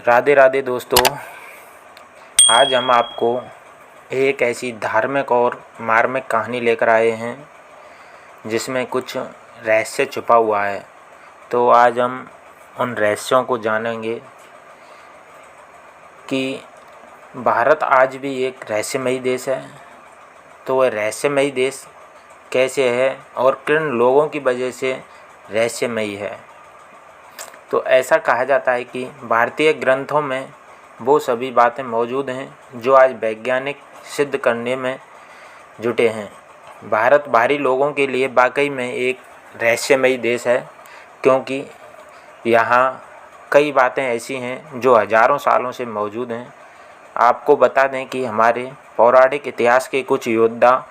राधे राधे दोस्तों। आज हम आपको एक ऐसी धार्मिक और मार्मिक कहानी लेकर आए हैं जिसमें कुछ रहस्य छुपा हुआ है। तो आज हम उन रहस्यों को जानेंगे कि भारत आज भी एक रहस्यमयी देश है। तो वह रहस्यमयी देश कैसे है और किन लोगों की वजह से रहस्यमयी है। तो ऐसा कहा जाता है कि भारतीय ग्रंथों में वो सभी बातें मौजूद हैं जो आज वैज्ञानिक सिद्ध करने में जुटे हैं। भारत बाहरी लोगों के लिए वाकई में एक रहस्यमयी देश है, क्योंकि यहाँ कई बातें ऐसी हैं जो हज़ारों सालों से मौजूद हैं। आपको बता दें कि हमारे पौराणिक इतिहास के कुछ योद्धा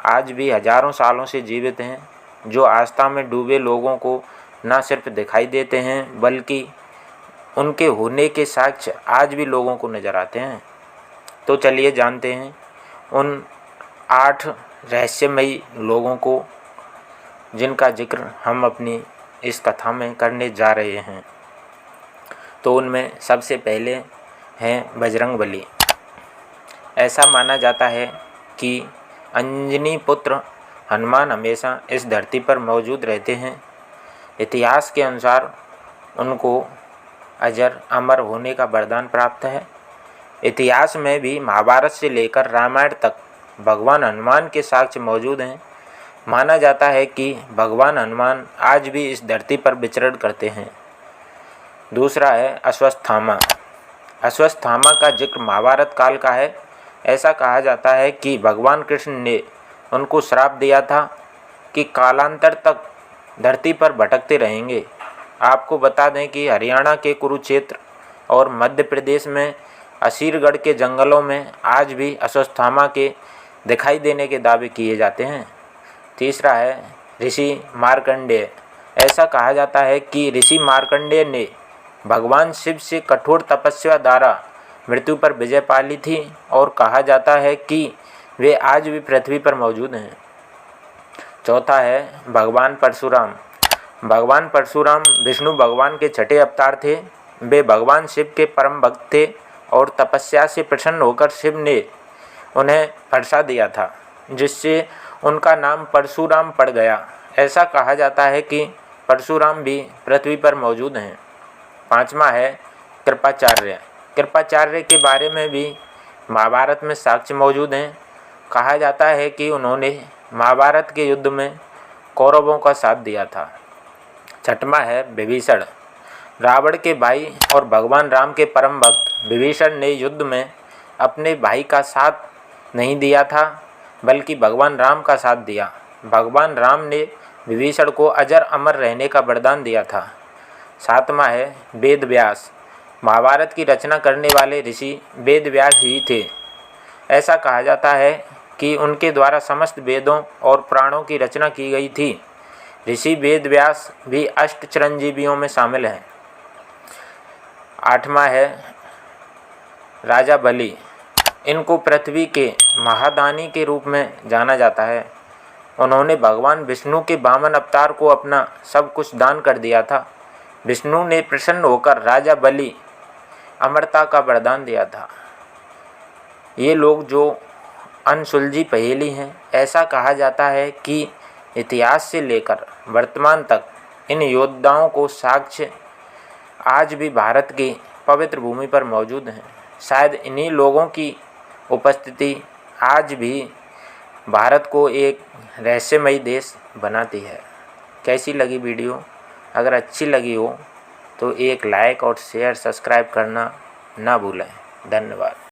आज भी हज़ारों सालों से जीवित हैं, जो आस्था में डूबे लोगों को न सिर्फ दिखाई देते हैं बल्कि उनके होने के साक्ष्य आज भी लोगों को नज़र आते हैं। तो चलिए जानते हैं उन 8 रहस्यमयी लोगों को जिनका जिक्र हम अपनी इस कथा में करने जा रहे हैं। तो उनमें सबसे पहले हैं बजरंगबली। ऐसा माना जाता है कि अंजनी पुत्र हनुमान हमेशा इस धरती पर मौजूद रहते हैं। इतिहास के अनुसार उनको अजर अमर होने का वरदान प्राप्त है। इतिहास में भी महाभारत से लेकर रामायण तक भगवान हनुमान के साक्ष्य मौजूद हैं। माना जाता है कि भगवान हनुमान आज भी इस धरती पर विचरण करते हैं। दूसरा है अश्वत्थामा। अश्वत्थामा का जिक्र महाभारत काल का है। ऐसा कहा जाता है कि भगवान कृष्ण ने उनको श्राप दिया था कि कालांतर तक धरती पर भटकते रहेंगे। आपको बता दें कि हरियाणा के कुरुक्षेत्र और मध्य प्रदेश में असीरगढ़ के जंगलों में आज भी अश्वत्थामा के दिखाई देने के दावे किए जाते हैं। तीसरा है ऋषि मार्कंडेय। ऐसा कहा जाता है कि ऋषि मार्कंडेय ने भगवान शिव से कठोर तपस्या द्वारा मृत्यु पर विजय पा ली थी और कहा जाता है कि वे आज भी पृथ्वी पर मौजूद हैं। चौथा है भगवान परशुराम। भगवान परशुराम विष्णु भगवान के छठे अवतार थे। वे भगवान शिव के परम भक्त थे और तपस्या से प्रसन्न होकर शिव ने उन्हें फरसा दिया था, जिससे उनका नाम परशुराम पड़ गया। ऐसा कहा जाता है कि परशुराम भी पृथ्वी पर मौजूद हैं। पांचवा है कृपाचार्य। कृपाचार्य के बारे में भी महाभारत में साक्ष्य मौजूद हैं। कहा जाता है कि उन्होंने महाभारत के युद्ध में कौरवों का साथ दिया था। छठवां है विभीषण। रावण के भाई और भगवान राम के परम भक्त विभीषण ने युद्ध में अपने भाई का साथ नहीं दिया था, बल्कि भगवान राम का साथ दिया। भगवान राम ने विभीषण को अजर अमर रहने का वरदान दिया था। सातवां है वेद व्यास। महाभारत की रचना करने वाले ऋषि वेद व्यास ही थे। ऐसा कहा जाता है कि उनके द्वारा समस्त वेदों और पुराणों की रचना की गई थी। ऋषि वेद व्यास भी अष्ट चिरंजीवियों में शामिल हैं। आठवां है राजा बलि। इनको पृथ्वी के महादानी के रूप में जाना जाता है। उन्होंने भगवान विष्णु के वामन अवतार को अपना सब कुछ दान कर दिया था। विष्णु ने प्रसन्न होकर राजा बलि अमरता का वरदान दिया था। ये लोग जो अनसुलझी पहेली हैं। ऐसा कहा जाता है कि इतिहास से लेकर वर्तमान तक इन योद्धाओं को साक्ष्य आज भी भारत की पवित्र भूमि पर मौजूद हैं। शायद इन्हीं लोगों की उपस्थिति आज भी भारत को एक रहस्यमयी देश बनाती है। कैसी लगी वीडियो? अगर अच्छी लगी हो तो एक लाइक और शेयर सब्सक्राइब करना ना भूलें। धन्यवाद।